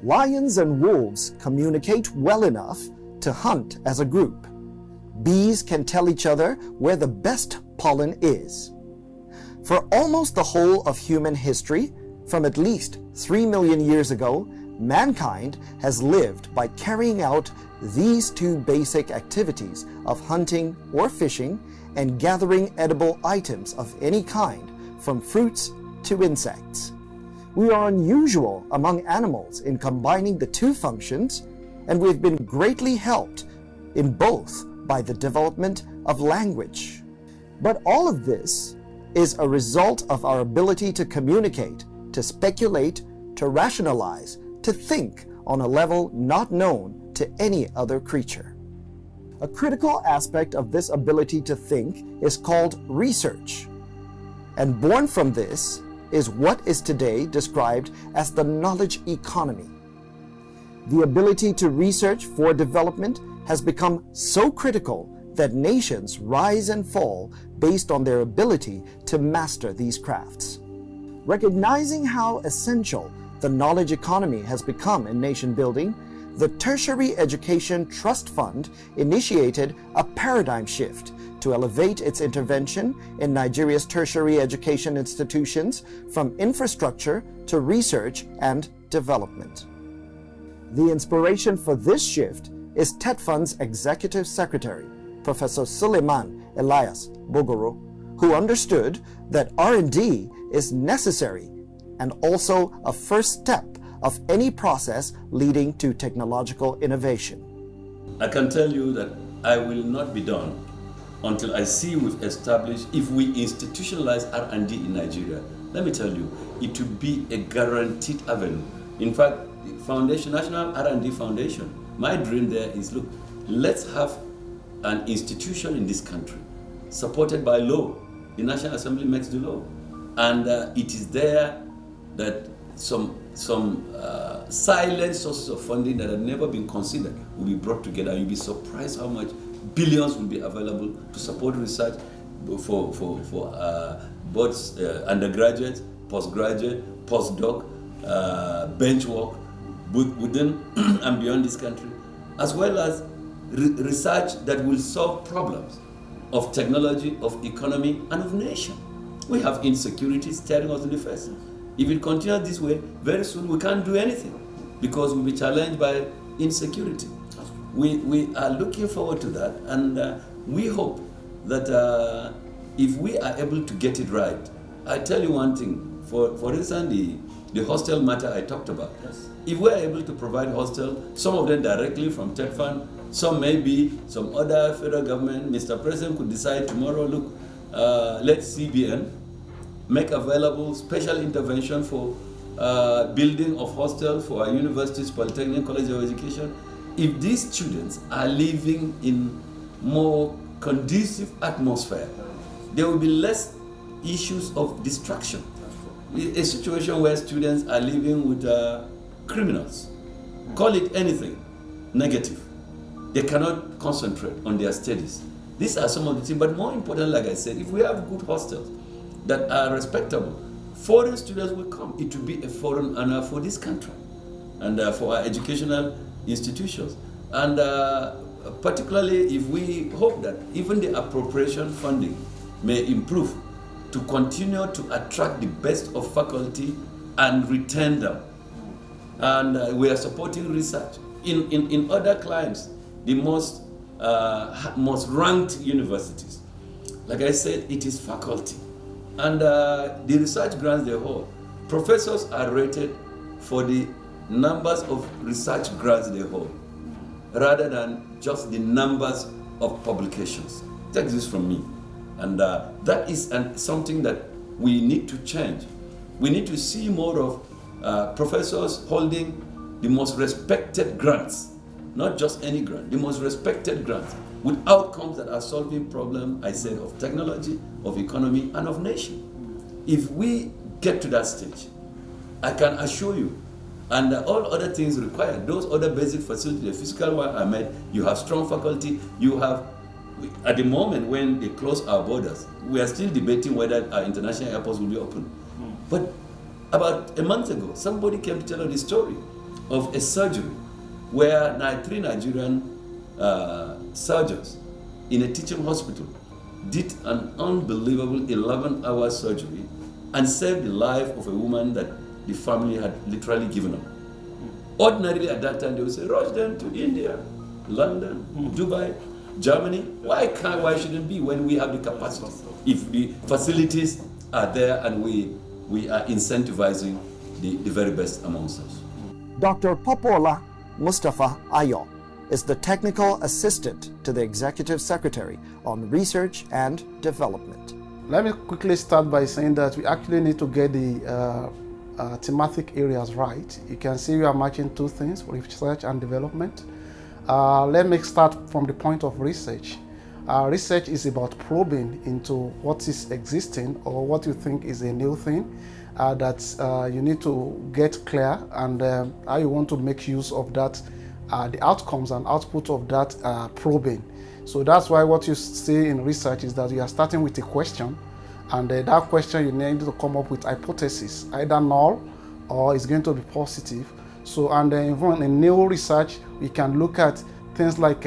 Lions and wolves communicate well enough to hunt as a group. Bees can tell each other where the best pollen is. For almost the whole of human history, from at least 3 million years ago, mankind has lived by carrying out these two basic activities of hunting or fishing and gathering edible items of any kind, from fruits to insects. We are unusual among animals in combining the two functions, and we've been greatly helped in both by the development of language. But all of this is a result of our ability to communicate, to speculate, to rationalize, to think on a level not known to any other creature. A critical aspect of this ability to think is called research. And born from this is what is today described as the knowledge economy. The ability to research for development has become so critical that nations rise and fall based on their ability to master these crafts. Recognizing how essential the knowledge economy has become in nation building, the Tertiary Education Trust Fund initiated a paradigm shift to elevate its intervention in Nigeria's tertiary education institutions from infrastructure to research and development. The inspiration for this shift is TETFund's Executive Secretary, Professor Suleiman Elias Bogoro, who understood that R&D is necessary and also a first step of any process leading to technological innovation. I can tell you that I will not be done until I see we've established, if we institutionalize R&D in Nigeria, let me tell you, it will be a guaranteed avenue. In fact, the foundation, National R&D Foundation, my dream there is, look, let's have an institution in this country supported by law. The National Assembly makes the law. And it is there that some silent sources of funding that have never been considered will be brought together. You'll be surprised how much billions will be available to support research for both undergraduate, postgraduate, postdoc, bench work within and beyond this country, as well as research that will solve problems of technology, of economy, and of nation. We have insecurity staring us in the face. If it continues this way, very soon we can't do anything because we'll be challenged by insecurity. We are looking forward to that, and we hope that if we are able to get it right, I tell you one thing, for instance, the hostel matter I talked about. Yes. If we are able to provide hostel, some of them directly from TETFund, some maybe some other federal government, Mr. President could decide tomorrow, look, let CBN make available special intervention for building of hostels for our universities, polytechnic, college of education. If these students are living in more conducive atmosphere, there will be less issues of distraction. A situation where students are living with criminals, call it anything, negative. They cannot concentrate on their studies. These are some of the things, but more important, like I said, if we have good hostels that are respectable, foreign students will come. It will be a foreign honor for this country and for our educational institutions. And particularly if we hope that even the appropriation funding may improve to continue to attract the best of faculty and retain them. And we are supporting research. In other clients, the most ranked universities, like I said, it is faculty. And the research grants they hold. Professors are rated for the numbers of research grants they hold, rather than just the numbers of publications. Take this from me. And that is something that we need to change. We need to see more of professors holding the most respected grants, not just any grant, the most respected grants, with outcomes that are solving problems, I said, of technology, of economy, and of nation. If we get to that stage, I can assure you, and all other things required, those other basic facilities, the physical one I met, you have strong faculty, you have, at the moment when they close our borders, we are still debating whether our international airports will be open. But About a month ago, somebody came to tell us the story of a surgery where 3 Nigerian surgeons in a teaching hospital did an unbelievable 11-hour surgery and saved the life of a woman that the family had literally given up. Ordinarily at that time they would say, rush them to India, London, Dubai, Germany. Why shouldn't it be when we have the capacity? If the facilities are there and we are incentivizing the very best amongst us. Dr. Popola Mustafa Ayo is the technical assistant to the executive secretary on research and development. Let me quickly start by saying that we actually need to get the thematic areas right. You can see we are matching two things, research and development. Let me start from the point of research. Research is about probing into what is existing or what you think is a new thing that you need to get clear, and how you want to make use of that, the outcomes and output of that probing. So that's why what you see in research is that you are starting with a question, and that question you need to come up with hypothesis, either null or it's going to be positive. So, and even in new research, we can look at things like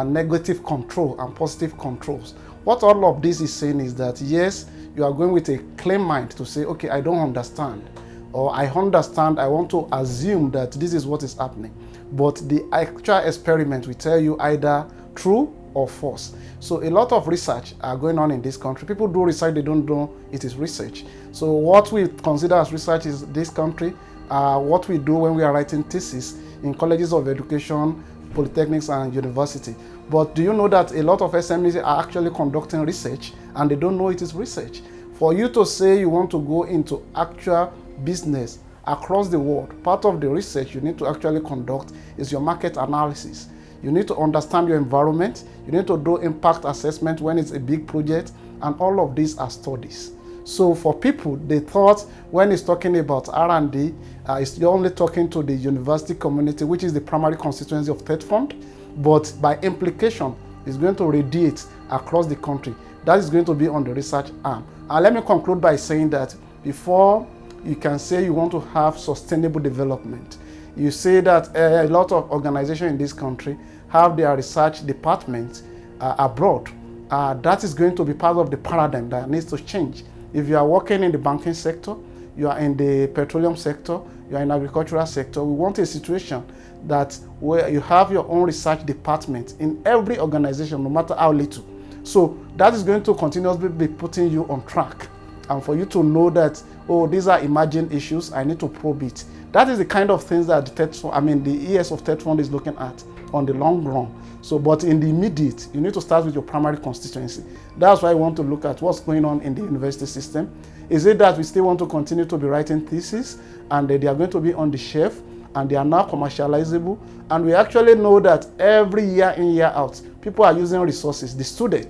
negative control and positive controls. What all of this is saying is that yes, you are going with a clear mind to say, okay, I don't understand, or I understand, I want to assume that this is what is happening. But the actual experiment will tell you either true or false. So a lot of research are going on in this country. People do research, they don't know it is research. So what we consider as research is this country, what we do when we are writing thesis in colleges of education, polytechnics and university. But do you know that a lot of SMEs are actually conducting research and they don't know it is research? For you to say you want to go into actual business across the world, part of the research you need to actually conduct is your market analysis. You need to understand your environment, you need to do impact assessment when it's a big project, and all of these are studies. So for people, they thought when it's talking about R&D, it's only talking to the university community, which is the primary constituency of TETFund, but by implication, it's going to radiate across the country. That is going to be on the research arm. And let me conclude by saying that before you can say you want to have sustainable development, you say that a lot of organizations in this country have their research departments abroad. That is going to be part of the paradigm that needs to change. If you are working in the banking sector, you are in the petroleum sector, you are in the agricultural sector, we want a situation that where you have your own research department in every organization, no matter how little. So that is going to continuously be putting you on track. And for you to know that, oh, these are emerging issues, I need to probe it. That is the kind of things that the ES of TETFund is looking at on the long run. So, but in the immediate, you need to start with your primary constituency. That's why I want to look at what's going on in the university system. Is it that we still want to continue to be writing theses and they are going to be on the shelf and they are now commercializable? And we actually know that every year in, year out, people are using resources. The student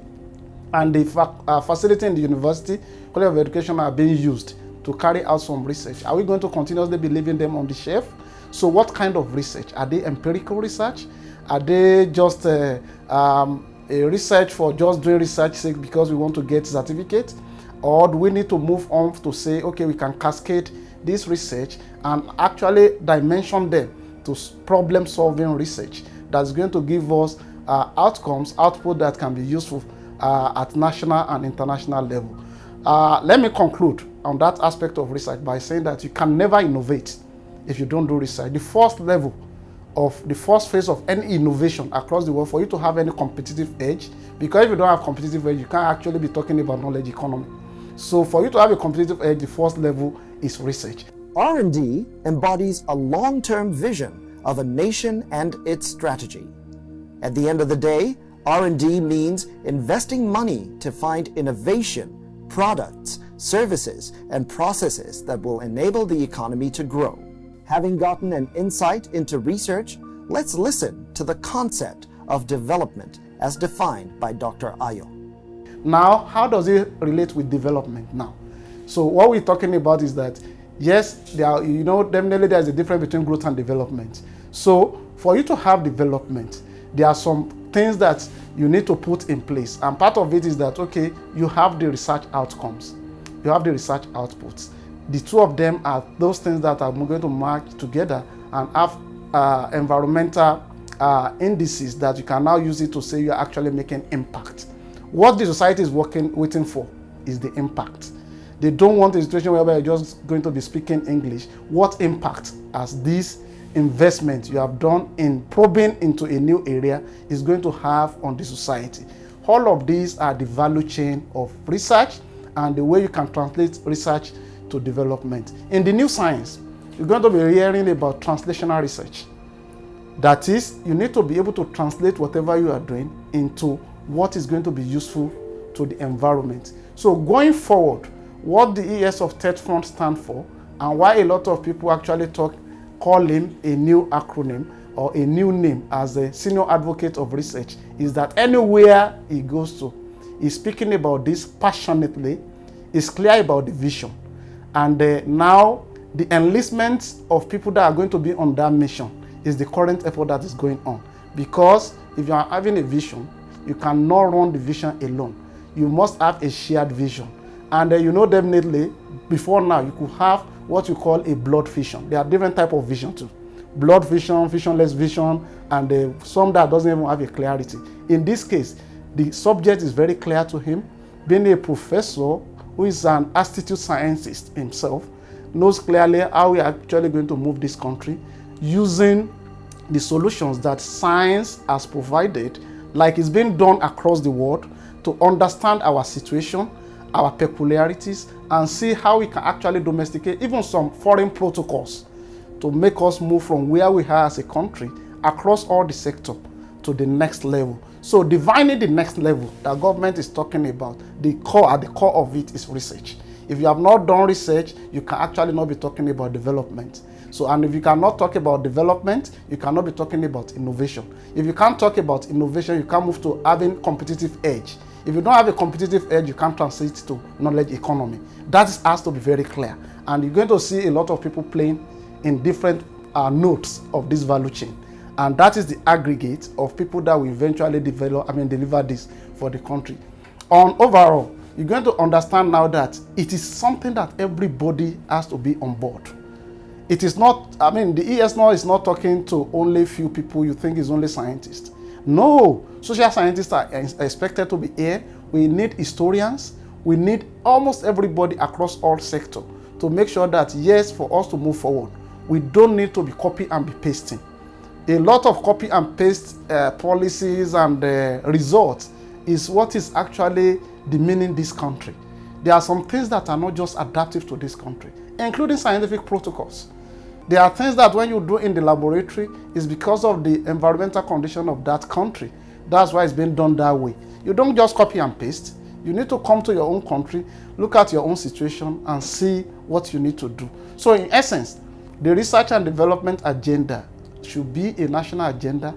and the facility in the university, college of education are being used to carry out some research. Are we going to continuously be leaving them on the shelf? So what kind of research? Are they empirical research? Are they just a research for just doing research sake because we want to get certificate? Or do we need to move on to say, okay, we can cascade this research and actually dimension them to problem-solving research that's going to give us output that can be useful at national and international level. Let me conclude on that aspect of research by saying that you can never innovate if you don't do research. The first phase of any innovation across the world, for you to have any competitive edge, because if you don't have competitive edge, you can't actually be talking about knowledge economy. So for you to have a competitive edge, the first level is research. R&D embodies a long-term vision of a nation and its strategy. At the end of the day, R&D means investing money to find innovation, products, services, and processes that will enable the economy to grow. Having gotten an insight into research, let's listen to the concept of development as defined by Dr. Ayo. Now, how does it relate with development now? So what we're talking about is that, yes, definitely there's a difference between growth and development. So for you to have development, there are some things that you need to put in place. And part of it is that, okay, you have the research outcomes, you have the research outputs. the two of them are those things that are going to merge together and have environmental indices that you can now use it to say you're actually making impact. What the society is waiting for is the impact. They don't want a situation where you're just going to be speaking English. What impact has this investment you have done in probing into a new area is going to have on the society? All of these are the value chain of research and the way you can translate research to development. In the new science, you're going to be hearing about translational research. That is, you need to be able to translate whatever you are doing into what is going to be useful to the environment. So going forward, what the ES of TETFund stand for and why a lot of people actually call him a new acronym or a new name as a senior advocate of research is that anywhere he goes to, he's speaking about this passionately, is clear about the vision. And now the enlistment of people that are going to be on that mission is the current effort that is going on. Because if you are having a vision, you cannot run the vision alone. You must have a shared vision. And you know definitely, before now, you could have what you call a blood vision. There are different types of vision too. Blood vision, visionless vision, and some that doesn't even have a clarity. In this case, the subject is very clear to him. Being a professor who is an institute scientist himself, knows clearly how we are actually going to move this country using the solutions that science has provided, like it's been done across the world, to understand our situation, our peculiarities, and see how we can actually domesticate even some foreign protocols to make us move from where we are as a country across all the sector to the next level. So defining the next level that government is talking about, at the core of it is research. If you have not done research, you can actually not be talking about development. So, and if you cannot talk about development, you cannot be talking about innovation. If you can't talk about innovation, you can't move to having competitive edge. If you don't have a competitive edge, you can't translate to knowledge economy. That has to be very clear. And you're going to see a lot of people playing in different nodes of this value chain. And that is the aggregate of people that will eventually deliver this for the country. On overall, you're going to understand now that it is something that everybody has to be on board. It is not, the ES now is not talking to only few people you think is only scientists. No, social scientists are expected to be here. We need historians. We need almost everybody across all sectors to make sure that, yes, for us to move forward, we don't need to be copy and be pasting. A lot of copy and paste policies and results is what is actually demeaning this country. There are some things that are not just adaptive to this country, including scientific protocols. There are things that when you do in the laboratory is because of the environmental condition of that country. That's why it's been done that way. You don't just copy and paste. You need to come to your own country, look at your own situation, and see what you need to do. So in essence, the research and development agenda should be a national agenda.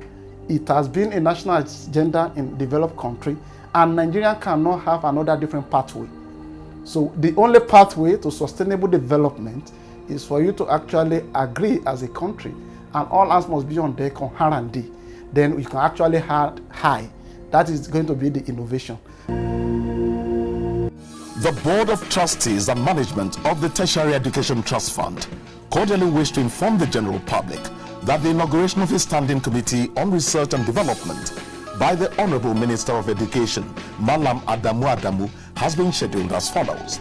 It has been a national agenda in developed country, and Nigeria cannot have another different pathway. So the only pathway to sustainable development is for you to actually agree as a country, and all hands must be on deck on R&D. Then you can actually have high. That is going to be the innovation. The Board of Trustees and Management of the Tertiary Education Trust Fund cordially wish to inform the general public that the inauguration of a standing committee on research and development by the Honorable Minister of Education, Malam Adamu Adamu, has been scheduled as follows.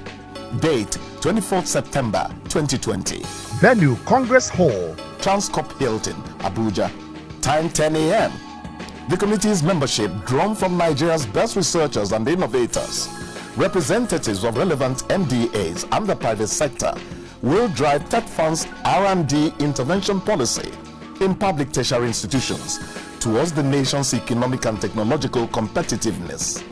Date 24th September 2020. Venue Congress Hall, Transcorp Hilton, Abuja. Time 10 a.m. The committee's membership drawn from Nigeria's best researchers and innovators, representatives of relevant MDAs and the private sector, will drive TETFund's R&D intervention policy in public tertiary institutions towards the nation's economic and technological competitiveness.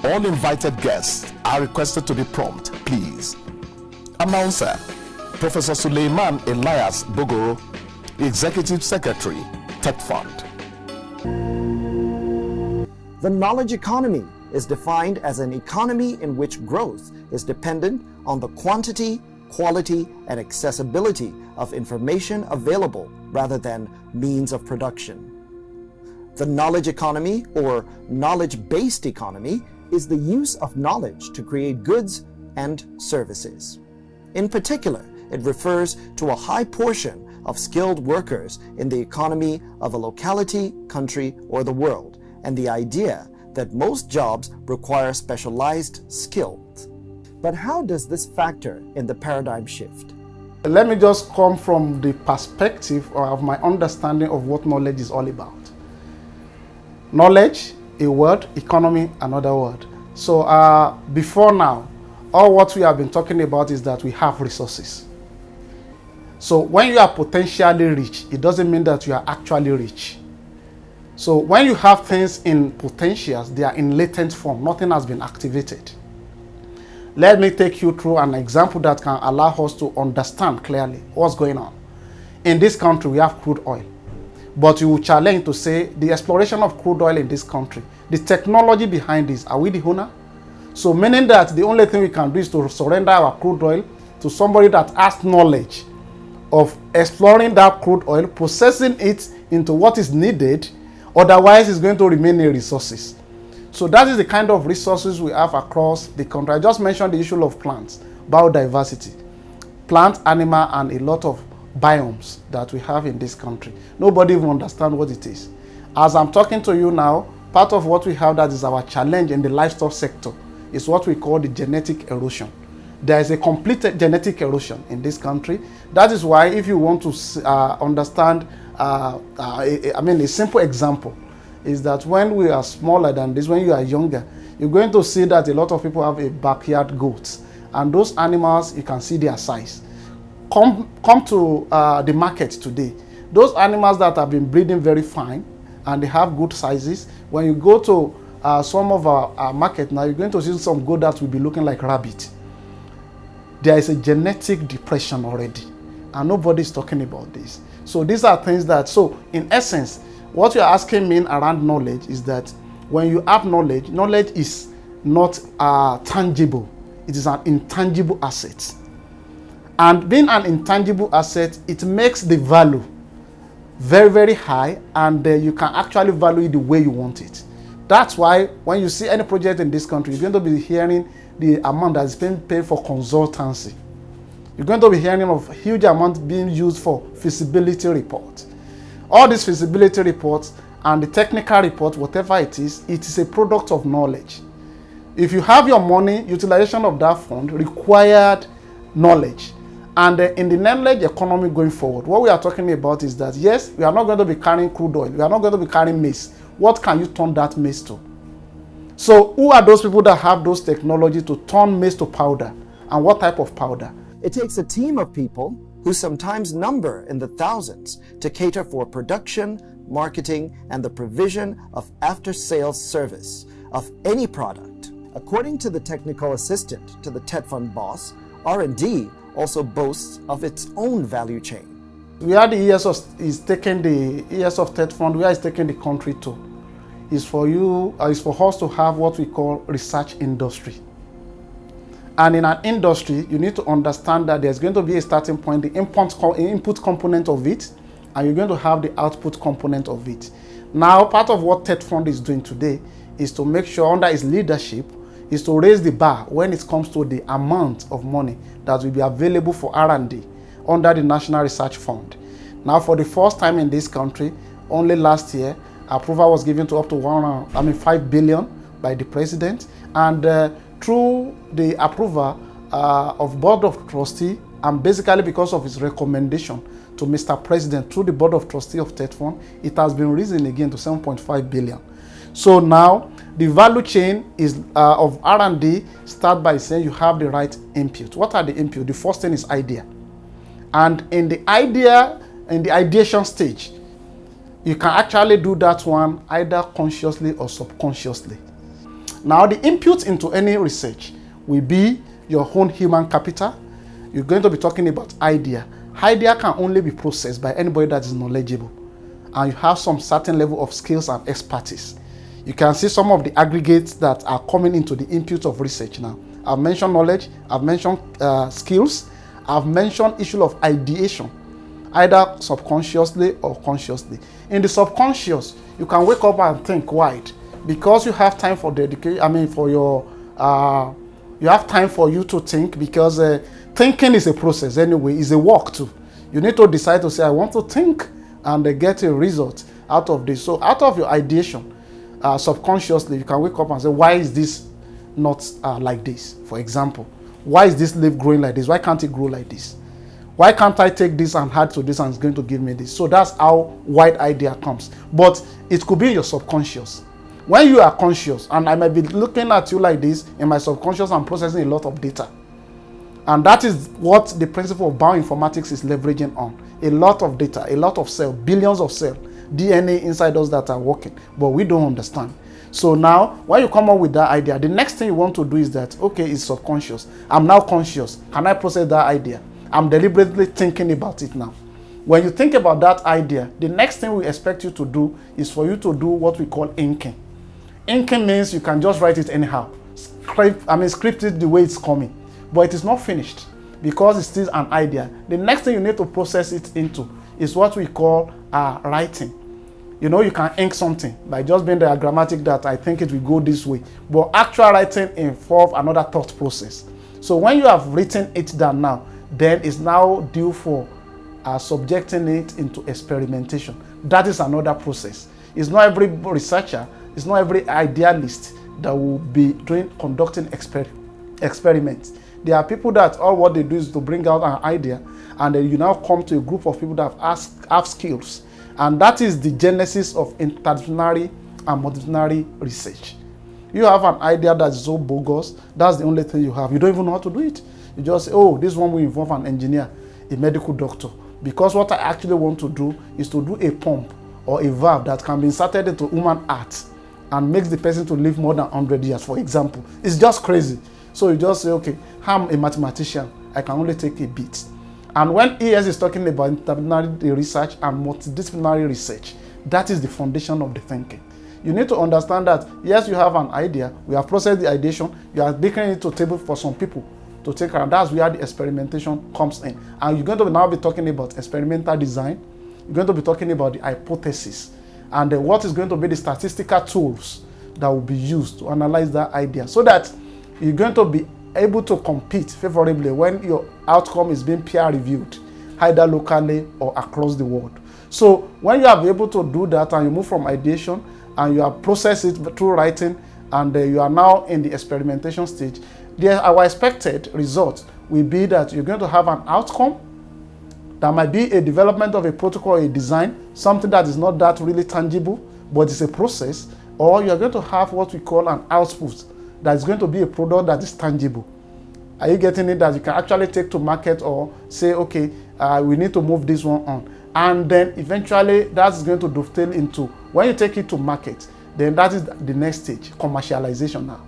All invited guests are requested to be prompt, please. Announcer, Professor Suleiman Elias Bogoro, Executive Secretary, TETFund. The knowledge economy is defined as an economy in which growth is dependent on the quantity, quality, and accessibility of information available rather than means of production. The knowledge economy, or knowledge-based economy, is the use of knowledge to create goods and services. In particular, it refers to a high portion of skilled workers in the economy of a locality, country, or the world, and the idea that most jobs require specialized skills. But how does this factor in the paradigm shift? Let me just come from the perspective of my understanding of what knowledge is all about. Knowledge, a word; economy, another word. So before now, all what we have been talking about is that we have resources. So when you are potentially rich, it doesn't mean that you are actually rich. So when you have things in potentials, they are in latent form. Nothing has been activated. Let me take you through an example that can allow us to understand clearly what's going on. In this country, we have crude oil. But you will challenge to say the exploration of crude oil in this country, the technology behind this, are we the owner? So meaning that the only thing we can do is to surrender our crude oil to somebody that has knowledge of exploring that crude oil, processing it into what is needed, otherwise it's going to remain in resources. So that is the kind of resources we have across the country. I just mentioned the issue of plants, biodiversity, plant, animal, and a lot of biomes that we have in this country. Nobody even understands what it is. As I'm talking to you now, part of what we have that is our challenge in the livestock sector is what we call the genetic erosion. There is a complete genetic erosion in this country. That is why if you want to understand, a simple example is that when we are smaller than this, when you are younger, you're going to see that a lot of people have a backyard goats. And those animals, you can see their size. Come to the market today. Those animals that have been breeding very fine and they have good sizes, when you go to some of our market now, you're going to see some goat that will be looking like rabbit. There is a genetic depression already, and nobody is talking about this. So these are things that, so in essence, what you're asking me around knowledge is that when you have knowledge, knowledge is not tangible. It is an intangible asset. And being an intangible asset, it makes the value very, very high, and you can actually value it the way you want it. That's why when you see any project in this country, you're going to be hearing the amount that is being paid for consultancy. You're going to be hearing of huge amount being used for feasibility reports. All these feasibility reports and the technical report, whatever it is a product of knowledge. If you have your money, utilization of that fund required knowledge. And in the knowledge economy going forward, what we are talking about is that, yes, we are not going to be carrying crude oil. We are not going to be carrying maize. What can you turn that maize to? So who are those people that have those technology to turn maize to powder? And what type of powder? It takes a team of people who sometimes number in the thousands to cater for production, marketing, and the provision of after-sales service of any product. According to the technical assistant to the TETFund boss, R&D also boasts of its own value chain. Where the ES is taking the ES of TETFund, where it's taking the country to, is for us to have what we call research industry. And in an industry, you need to understand that there's going to be a starting point, the input component of it, and you're going to have the output component of it. Now, part of what TETFund is doing today is to make sure under its leadership is to raise the bar when it comes to the amount of money that will be available for R&D under the National Research Fund. Now, for the first time in this country, only last year, approval was given to up to 5 billion by the president, and through the approval of Board of Trustees, and basically because of his recommendation to Mr. President through the Board of Trustees of TETFund, it has been risen again to 7.5 billion. So now the value chain is of R&D start by saying you have the right input. What are the input? The first thing is idea. And in the ideation stage, you can actually do that one either consciously or subconsciously. Now the input into any research will be your own human capital. You're going to be talking about idea. Idea can only be processed by anybody that is knowledgeable, and you have some certain level of skills and expertise. You can see some of the aggregates that are coming into the input of research now. I've mentioned knowledge, I've mentioned skills, I've mentioned issue of ideation, either subconsciously or consciously. In the subconscious, you can wake up and think wide because you have time for dedication. You have time for you to think because Thinking is a process anyway, it's a work too. You need to decide to say, I want to think and get a result out of this. So out of your ideation, subconsciously, you can wake up and say, why is this not like this? For example, why is this leaf growing like this? Why can't it grow like this? Why can't I take this and add to this and it's going to give me this? So that's how wide idea comes. But it could be in your subconscious. When you are conscious, and I might be looking at you like this, in my subconscious, I'm processing a lot of data. And that is what the principle of bioinformatics is leveraging on. A lot of data, a lot of cells, billions of cells, DNA inside us that are working, but we don't understand. So now, when you come up with that idea, the next thing you want to do is that, okay, it's subconscious. I'm now conscious. Can I process that idea? I'm deliberately thinking about it now. When you think about that idea, the next thing we expect you to do is for you to do what we call inking. Inking means you can just write it anyhow. Script it the way it's coming. But it is not finished because it's still an idea. The next thing you need to process it into is what we call writing. You know, you can ink something by just being diagrammatic that I think it will go this way. But actual writing involves another thought process. So when you have written it down now, then it's now due for subjecting it into experimentation. That is another process. It's not every researcher, it's not every idealist that will be conducting experiments. There are people that all what they do is to bring out an idea, and then you now come to a group of people that have skills. And that is the genesis of interdisciplinary and multidisciplinary research. You have an idea that is so bogus, that's the only thing you have. You don't even know how to do it. You just say, oh, this one will involve an engineer, a medical doctor. Because what I actually want to do is to do a pump or a valve that can be inserted into human heart and makes the person to live more than 100 years, for example. It's just crazy. So you just say, okay, I'm a mathematician. I can only take a bit. And when ES is talking about interdisciplinary research and multidisciplinary research, that is the foundation of the thinking. You need to understand that, yes, you have an idea, we have processed the ideation, you are taking it to table for some people to take around. That's where the experimentation comes in. And you're going to now be talking about experimental design, you're going to be talking about the hypothesis, and what is going to be the statistical tools that will be used to analyze that idea, so that you're going to be able to compete favorably when your outcome is being peer reviewed, either locally or across the world. So when you are able to do that and you move from ideation and you have processed it through writing and you are now in the experimentation stage, our expected result will be that you're going to have an outcome that might be a development of a protocol, a design, something that is not that really tangible, but it's a process, or you're going to have what we call an output that is going to be a product that is tangible. Are you getting it? That you can actually take to market or say, okay, we need to move this one on. And then eventually that's going to dovetail into, when you take it to market, then that is the next stage, commercialization now.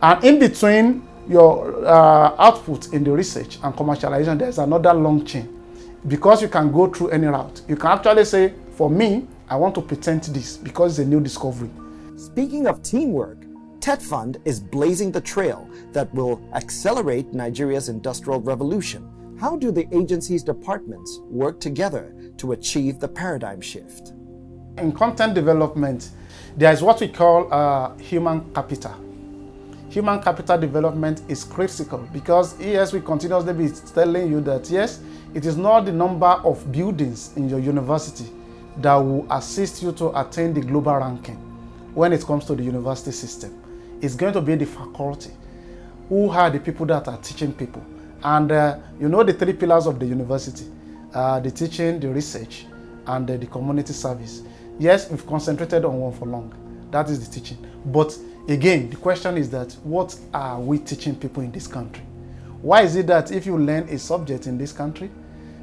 And in between your output in the research and commercialization, there's another long chain. Because you can go through any route. You can actually say, for me, I want to patent this because it's a new discovery. Speaking of teamwork, TETFund is blazing the trail that will accelerate Nigeria's industrial revolution. How do the agency's departments work together to achieve the paradigm shift? In content development, there is what we call human capital. Human capital development is critical because ES will continuously be telling you that yes, it is not the number of buildings in your university that will assist you to attain the global ranking when it comes to the university system. It's going to be the faculty. Who are the people that are teaching people? And you know the three pillars of the university, the teaching, the research, and the community service. Yes, we've concentrated on one for long. That is the teaching. But again, the question is that what are we teaching people in this country? Why is it that if you learn a subject in this country,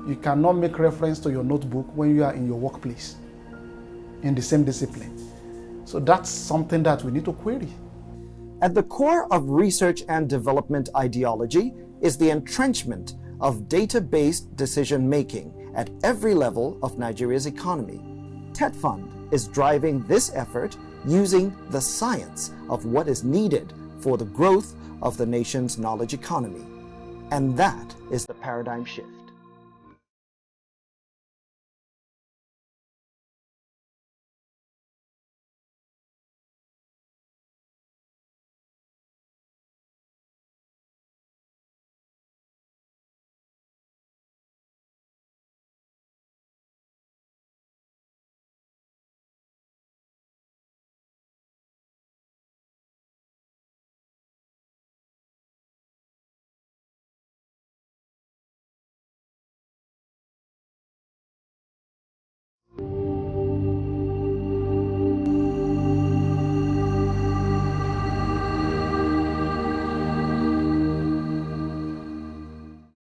you cannot make reference to your notebook when you are in your workplace in the same discipline? So that's something that we need to query. At the core of research and development ideology is the entrenchment of data-based decision-making at every level of Nigeria's economy. TETFund is driving this effort using the science of what is needed for the growth of the nation's knowledge economy. And that is the paradigm shift.